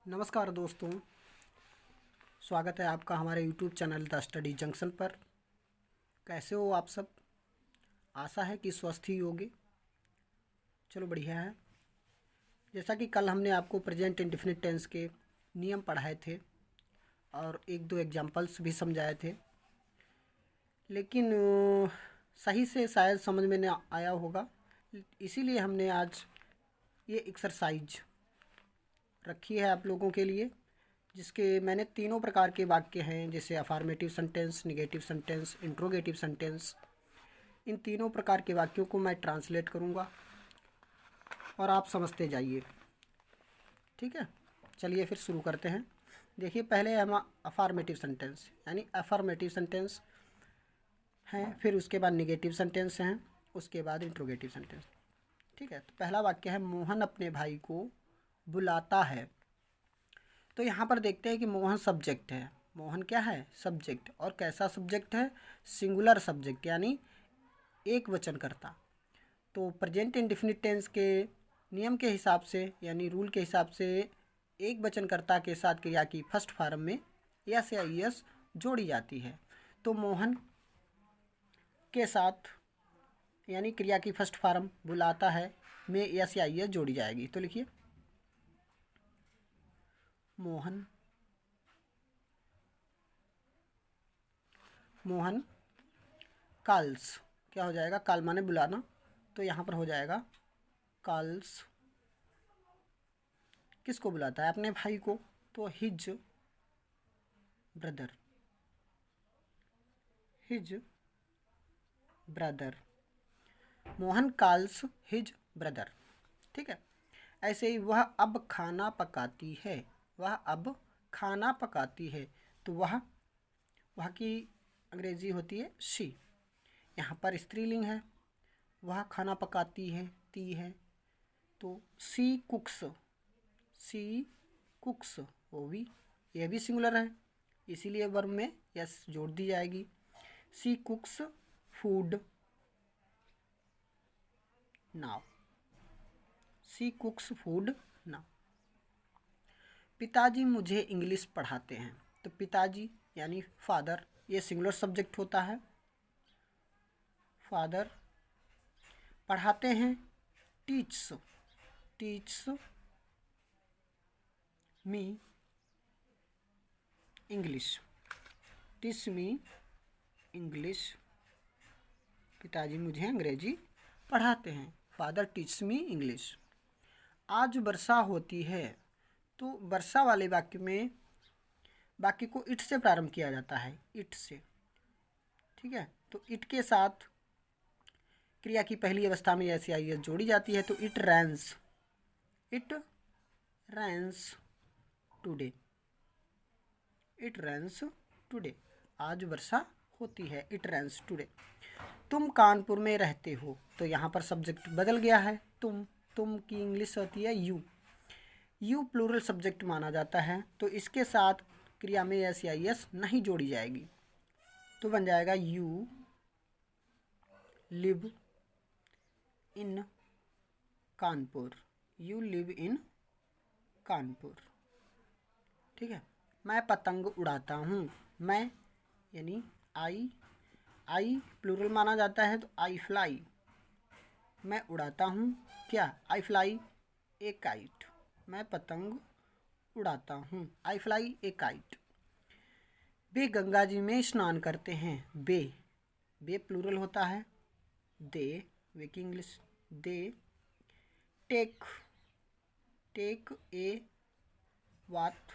नमस्कार दोस्तों, स्वागत है आपका हमारे YouTube channel the study junction पर। कैसे हो आप सब? आशा है कि स्वस्थ ही होगे। चलो बढ़िया है। जैसा कि कल हमने आपको प्रेजेंट इंडेफिनिट टेंस के नियम पढ़ाए थे और एक दो एग्जांपल्स भी समझाए थे, लेकिन सही से शायद समझ में न आया होगा। इसीलिए हमने आज ये एक्सरसाइज रखी है आप लोगों के लिए, जिसके मैंने तीनों प्रकार के वाक्य हैं, जैसे affirmative sentence, negative sentence, interrogative sentence. इन तीनों प्रकार के वाक्यों को मैं ट्रांसलेट करूँगा और आप समझते जाइए। ठीक है, चलिए फिर शुरू करते हैं। देखिए, पहले हम अफर्मेटिव सेंटेंस यानी अफर्मेटिव सेंटेंस हैं, फिर उसके बाद नेगेटिव सेंटेंस हैं, उसके बाद इंट्रोगेटिव सेंटेंस। ठीक है, तो पहला वाक्य है मोहन अपने भाई को बुलाता है। तो यहाँ पर देखते हैं कि मोहन सब्जेक्ट है। मोहन क्या है? सब्जेक्ट। और कैसा सब्जेक्ट है? सिंगुलर सब्जेक्ट यानी एक वचन करता। तो प्रेजेंट इंडेफिनिट टेंस के नियम के हिसाब से यानी रूल के हिसाब से एक वचनकर्ता के साथ क्रिया की फर्स्ट फॉर्म में यस या ईएस जोड़ी जाती है। तो मोहन के साथ यानी क्रिया की फर्स्ट फॉर्म बुलाता है में यस या ईएस जोड़ी जाएगी। तो लिखिए मोहन कॉल्स। क्या हो जाएगा? कॉल माने बुलाना, तो यहाँ पर हो जाएगा कॉल्स। किसको बुलाता है? अपने भाई को। तो his brother. Mohan calls his brother. ठीक है। ऐसे ही वह अब खाना पकाती है। वह अब खाना पकाती है। तो वह की अंग्रेजी होती है शी। यहाँ पर स्त्रीलिंग है, वह खाना पकाती है, ती है, तो सी कुक्स वो भी, यह भी सिंगुलर है, इसीलिए वर्ब में यस जोड़ दी जाएगी। सी कुक्स फूड नाउ। सी कुक्स फूड नाउ। पिताजी मुझे इंग्लिश पढ़ाते हैं। तो पिताजी यानी फादर, ये सिंगुलर सब्जेक्ट होता है। फादर पढ़ाते हैं, टीच्स मी इंग्लिश। Teach me English. पिताजी मुझे अंग्रेजी पढ़ाते हैं। Father teach me English. आज वर्षा होती है। तो वर्षा वाले वाक्य में वाक्य को इट से प्रारंभ किया जाता है, इट से। ठीक है, तो इट के साथ क्रिया की पहली अवस्था में ऐसी आई एस जोड़ी जाती है। तो it rains today. It rains today. आज वर्षा होती है, इट रैंस टुडे। तुम कानपुर में रहते हो। तो यहाँ पर सब्जेक्ट बदल गया है। तुम की इंग्लिश होती है यू प्लूरल सब्जेक्ट माना जाता है। तो इसके साथ क्रिया में एस या एस नहीं जोड़ी जाएगी, तो बन जाएगा you live in Kanpur. You live in Kanpur. ठीक है। मैं पतंग उड़ाता हूँ। मैं यानी आई प्लूरल माना जाता है, तो आई फ्लाई। मैं उड़ाता हूँ क्या? आई फ्लाई ए काइट। मैं पतंग उड़ाता हूँ, आई फ्लाई ए काइट। वे गंगा जी में स्नान करते हैं। बे प्लूरल होता है। दे, वे की English they take a bath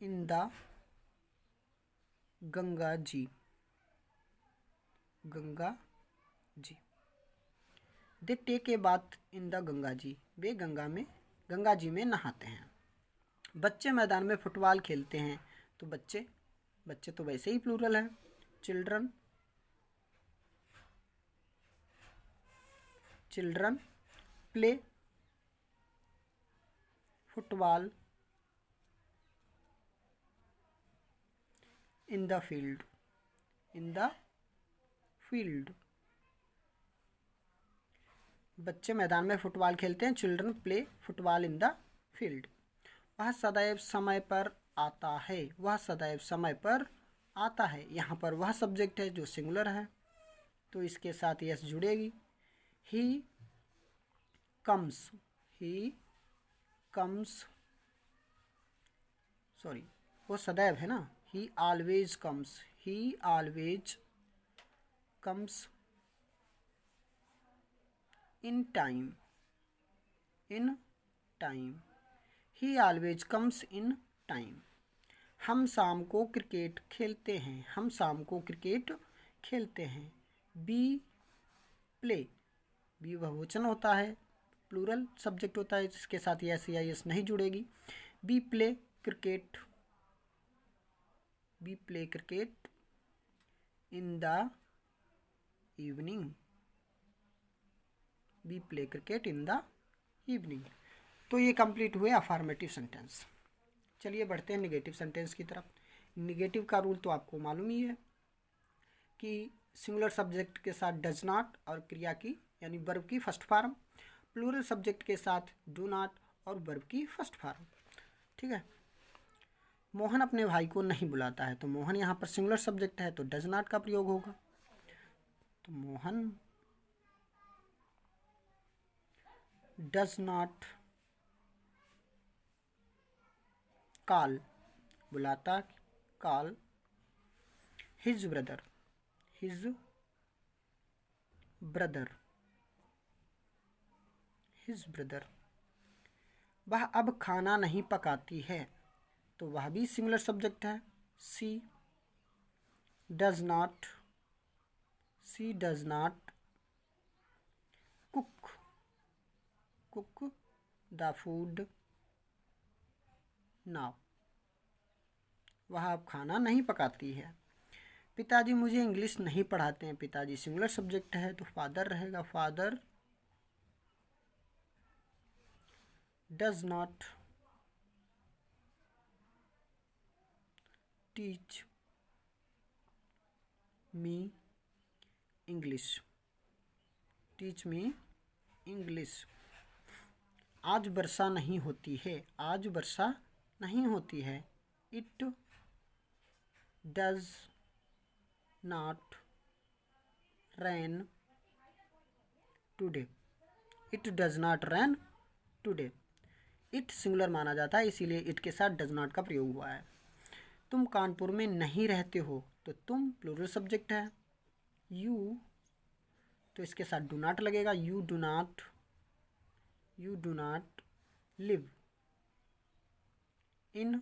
in the Ganga ji. They take a bath in the Ganga ji. वे गंगा जी में नहाते हैं। बच्चे मैदान में फुटबॉल खेलते हैं। तो बच्चे तो वैसे ही प्लूरल है। Children play football in the field. बच्चे मैदान में फुटबॉल खेलते हैं। Children play football in the field. वह सदैव समय पर आता है। वह सदैव समय पर आता है। यहाँ पर वह सब्जेक्ट है जो सिंगुलर है, तो इसके साथ यस जुड़ेगी। He comes, he comes, sorry वो सदैव है ना, he always comes, he always comes in time, in time, he always comes in time. हम शाम को क्रिकेट खेलते हैं। हम शाम को क्रिकेट खेलते हैं। बी प्ले, बी बहुवचन होता है, प्लूरल सब्जेक्ट होता है, जिसके साथ यस या यस नहीं जुड़ेगी। We play cricket, we play cricket in the evening, we play cricket in the evening. तो ये कंप्लीट हुए अफर्मेटिव सेंटेंस। चलिए बढ़ते हैं निगेटिव सेंटेंस की तरफ। निगेटिव का रूल तो आपको मालूम ही है कि सिंगुलर सब्जेक्ट के साथ डज नॉट और क्रिया की यानी वर्ब की फर्स्ट फॉर्म, प्लूरल सब्जेक्ट के साथ डू नॉट और वर्ब की फर्स्ट फॉर्म। ठीक है। मोहन अपने भाई को नहीं बुलाता है, तो मोहन यहाँ पर सिंगुलर सब्जेक्ट है, तो डज नॉट का प्रयोग होगा। तो मोहन डज नॉट कॉल, बुलाता, call his brother, his brother, his brother. वह अब खाना नहीं पकाती है, तो वह भी सिंगुलर सब्जेक्ट है। She does not, she does not cook, cook the food now. वह अब खाना नहीं पकाती है। पिताजी मुझे इंग्लिश नहीं पढ़ाते हैं, पिताजी सिंगुलर सब्जेक्ट है, तो फादर रहेगा। Father does not teach me English, teach me English. आज वर्षा नहीं होती है, आज वर्षा नहीं होती है। It does not rain today, it does not rain today. It singular माना जाता है, इसीलिए इट के साथ डज नॉट का प्रयोग हुआ है। तुम कानपुर में नहीं रहते हो, तो तुम प्लूरल सब्जेक्ट है। यू, तो इसके साथ डू नॉट लगेगा। You do not, you do not live in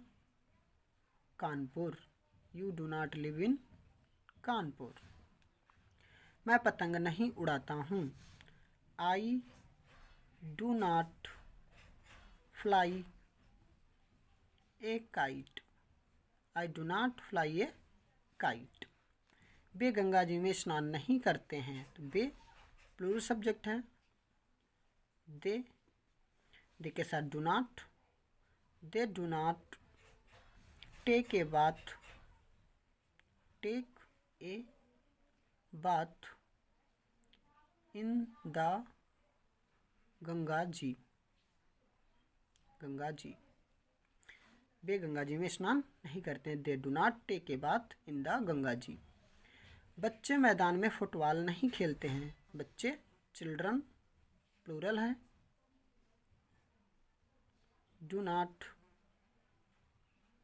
Kanpur, you do not live in Kanpur. मैं पतंग नहीं उड़ाता हूँ। I do not fly a kite, I do not fly a kite. वे गंगा जी में स्नान नहीं करते हैं, तो वे प्लूरल सब्जेक्ट है। दे के साथ do not, they do not take a bath, take a bath in the Ganga ji, Ganga ji. वे गंगा जी में स्नान नहीं करते हैं। They do not take a bath in the Ganga ji. बच्चे मैदान में फुटबॉल नहीं खेलते हैं। बच्चे चिल्ड्रन प्लूरल है। Do not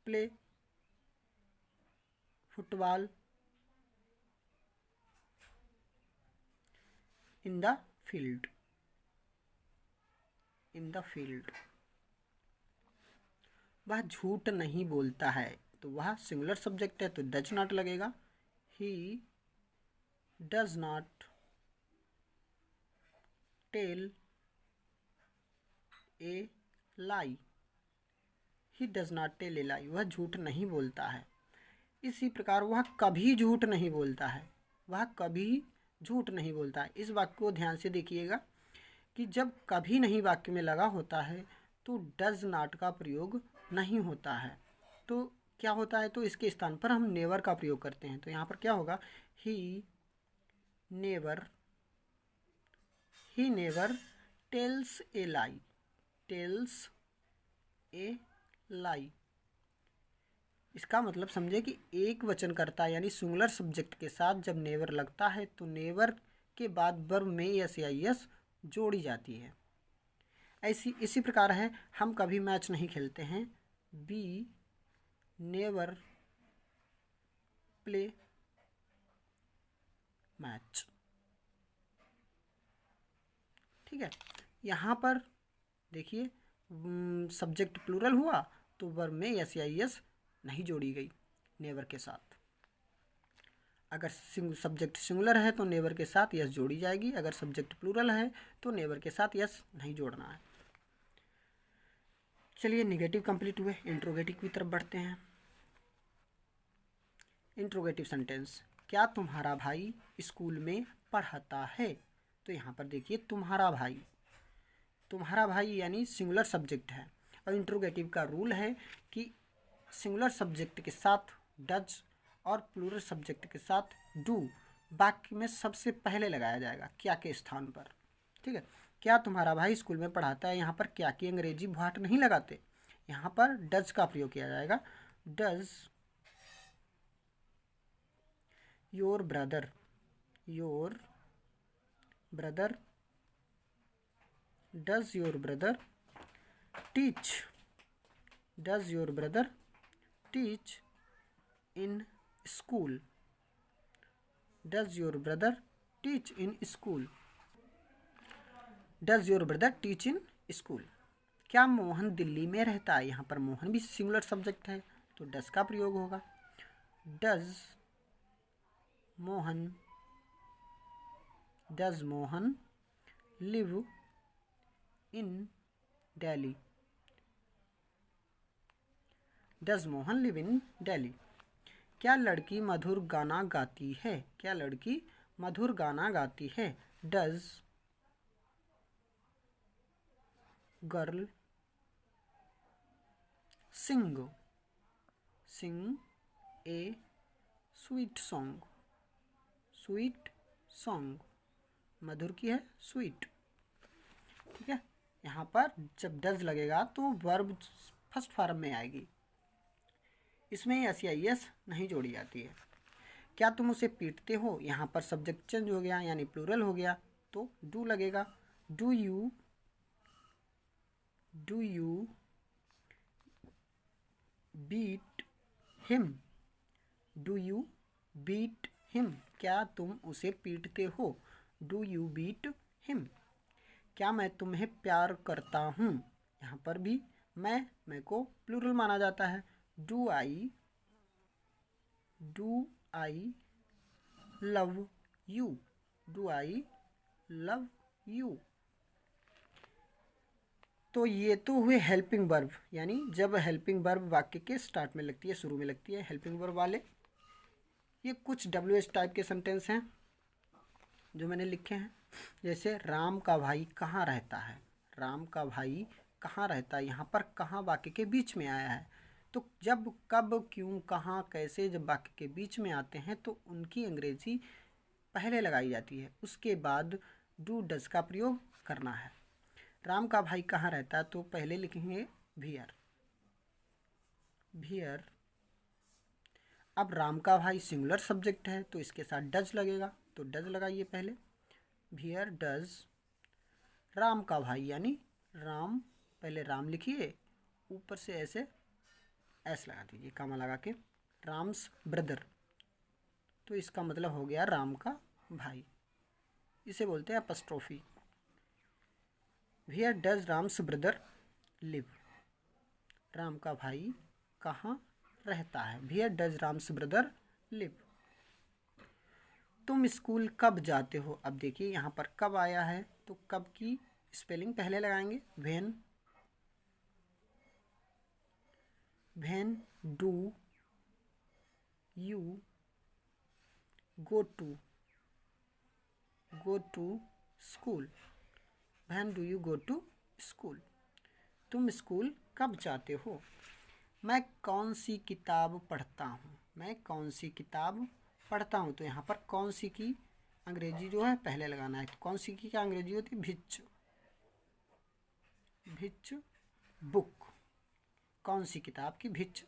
play football in the field, in the field. वह झूठ नहीं बोलता है, तो वह सिंगुलर सब्जेक्ट है, तो डज नॉट लगेगा। He does not tell a lie, he does not tell a lie. वह झूठ नहीं बोलता है। इसी प्रकार वह कभी झूठ नहीं बोलता है, वह कभी झूठ नहीं बोलता है। इस वाक्य को ध्यान से देखिएगा कि जब कभी नहीं वाक्य में लगा होता है तो डज नॉट का प्रयोग नहीं होता है। तो क्या होता है, तो इसके स्थान पर हम नेवर का प्रयोग करते हैं। तो यहाँ पर क्या होगा, he never, he never tells a lie, tells a lie. इसका मतलब समझे कि एक वचनकर्ता यानी सिंगुलर सब्जेक्ट के साथ जब नेवर लगता है तो नेवर के बाद वर्ब में एस या एस जोड़ी जाती है। इसी प्रकार है, हम कभी मैच नहीं खेलते हैं, बी नेवर प्ले मैच। ठीक है, यहाँ पर देखिए सब्जेक्ट प्लूरल हुआ तो वर्ब में एस या एस नहीं जोड़ी गई नेवर के साथ। अगर सब्जेक्ट सिंगुलर है तो नेवर के साथ यस जोड़ी जाएगी, अगर सब्जेक्ट प्लूरल है तो नेवर के साथ यस नहीं जोड़ना है। चलिए निगेटिव कंप्लीट हुए, इंट्रोगेटिव की तरफ बढ़ते हैं। इंट्रोगेटिव सेंटेंस, क्या तुम्हारा भाई स्कूल में पढ़ाता है? तो यहाँ पर देखिए तुम्हारा भाई, तुम्हारा भाई यानी सिंगुलर सब्जेक्ट है और इंट्रोगेटिव का रूल है कि सिंगुलर सब्जेक्ट के साथ डज और प्लूरल सब्जेक्ट के साथ डू वाक्य में सबसे पहले लगाया जाएगा क्या के स्थान पर। ठीक है, क्या तुम्हारा भाई स्कूल में पढ़ाता है, यहाँ पर क्या की अंग्रेजी भाट नहीं लगाते, यहाँ पर डज का प्रयोग किया जाएगा। Does your brother, your brother, does your brother teach, does your brother teach in school, does your brother teach in school, does your brother teach in school. क्या मोहन दिल्ली में रहता है, यहाँ पर मोहन भी सिंगुलर सब्जेक्ट है तो डज का प्रयोग होगा। Does Mohan, does Mohan live in Delhi, does Mohan live in Delhi. क्या लड़की मधुर गाना गाती है, क्या लड़की मधुर गाना गाती है, does girl sing, sing a sweet song, sweet song, मधुर की है स्वीट। ठीक है, यहाँ पर जब डज लगेगा तो वर्ब फर्स्ट फॉर्म में आएगी, इसमें एस या एस नहीं जोड़ी जाती है। क्या तुम उसे पीटते हो, यहाँ पर सब्जेक्ट चेंज हो गया यानी प्लूरल हो गया तो डू लगेगा। Do you, do you beat him, do you beat him, क्या तुम उसे पीटते हो, डू यू बीट हिम। क्या मैं तुम्हें प्यार करता हूँ, यहाँ पर भी मैं को प्लूरल माना जाता है। Do I love you, do I love you. तो ये तो हुए हेल्पिंग वर्ब, यानी जब हेल्पिंग वर्ब वाक्य के स्टार्ट में लगती है, शुरू में लगती है हेल्पिंग वर्ब वाले। ये कुछ WH टाइप के सेंटेंस हैं जो मैंने लिखे हैं, जैसे राम का भाई कहाँ रहता है, राम का भाई कहाँ रहता है, यहाँ पर कहाँ वाक्य के बीच में आया है। तो जब कब क्यों कहाँ कैसे जब वाक्य के बीच में आते हैं तो उनकी अंग्रेजी पहले लगाई जाती है, उसके बाद डू डज का प्रयोग करना है। राम का भाई कहाँ रहता है तो पहले लिखेंगे भियर, भियर। अब राम का भाई सिंगुलर सब्जेक्ट है तो इसके साथ डज लगेगा तो डज लगाइए पहले, भियर डज राम का भाई यानी राम, पहले राम लिखिए ऊपर से ऐसे एस लगा दीजिए कामा लगा के, राम्स ब्रदर, तो इसका मतलब हो गया राम का भाई, इसे बोलते हैं apostrophe. Where does Ram's brother live, Ram का भाई कहाँ रहता है, where does Ram's brother live. तुम स्कूल कब जाते हो, अब देखिए यहाँ पर कब आया है तो कब की स्पेलिंग पहले लगाएंगे, when, when do you go to school, when do you go to school. तुम स्कूल कब जाते हो। मैं कौन सी किताब पढ़ता हूँ, मैं कौन सी किताब पढ़ता हूँ, तो यहाँ पर कौन सी की अंग्रेजी जो है पहले लगाना है। तो कौन सी की क्या अंग्रेजी होती है? विच, विच बुक, कौन सी किताब की? Which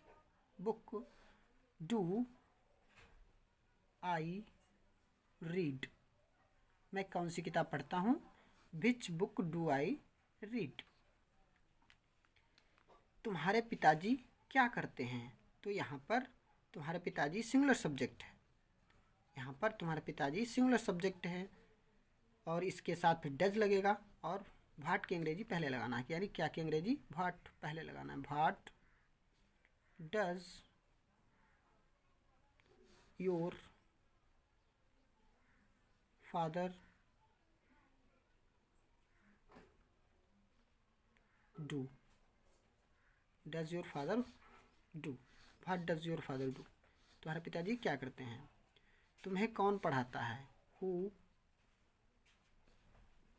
book do I read, मैं कौन सी किताब पढ़ता हूँ? Which book do I read. तुम्हारे पिताजी क्या करते हैं? तो यहाँ पर तुम्हारे पिताजी सिंगुलर सब्जेक्ट है, यहाँ पर तुम्हारे पिताजी सिंगुलर सब्जेक्ट है और इसके साथ फिर डज लगेगा और व्हाट की अंग्रेजी पहले लगाना है, यानी क्या की अंग्रेजी? व्हाट पहले लगाना है। What does your father do, does your father do, what does your father do, तुम्हारे पिताजी क्या करते हैं? तुम्हें कौन पढ़ाता है? Who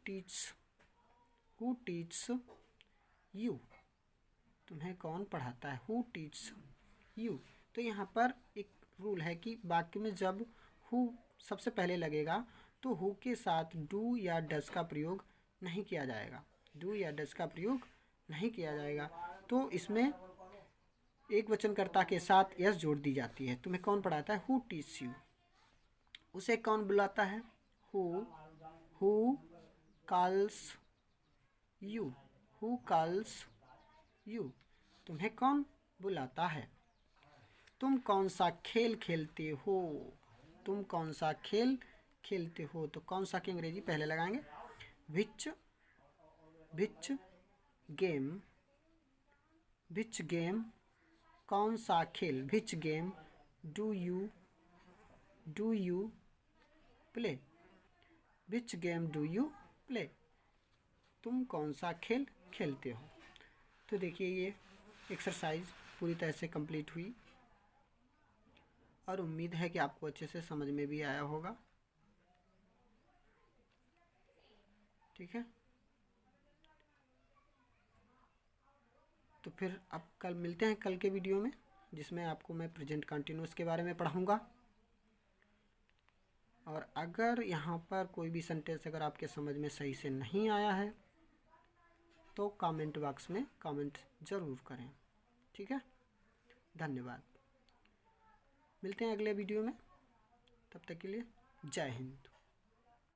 teach, who teach you, तुम्हें कौन पढ़ाता है? Who teach you. तो यहाँ पर एक रूल है कि वाक्य में जब हु सबसे पहले लगेगा तो हु के साथ डू या डज का प्रयोग नहीं किया जाएगा, डू या डज का प्रयोग नहीं किया जाएगा। तो इसमें एक वचनकर्ता के साथ यस जोड़ दी जाती है। तुम्हें कौन पढ़ाता है? Who teach you. उसे कौन बुलाता है? Who calls you, who calls you, तुम्हें कौन बुलाता है? तुम कौन सा खेल खेलते हो? तुम कौन सा खेल खेलते हो? तो कौन सा की अंग्रेजी पहले लगाएंगे? विच, विच गेम, विच गेम, कौन सा खेल? Which game do you play, which game do you play, तुम कौन सा खेल खेलते हो। तो देखिए ये एक्सरसाइज पूरी तरह से कंप्लीट हुई और उम्मीद है कि आपको अच्छे से समझ में भी आया होगा। ठीक है, तो फिर अब कल मिलते हैं कल के वीडियो में, जिसमें आपको मैं प्रेजेंट कंटिन्यूअस के बारे में पढ़ाऊँगा। और अगर यहाँ पर कोई भी सेंटेंस अगर आपके समझ में सही से नहीं आया है तो कमेंट बॉक्स में कमेंट ज़रूर करें। ठीक है, धन्यवाद। मिलते हैं अगले वीडियो में, तब तक के लिए जय हिंद।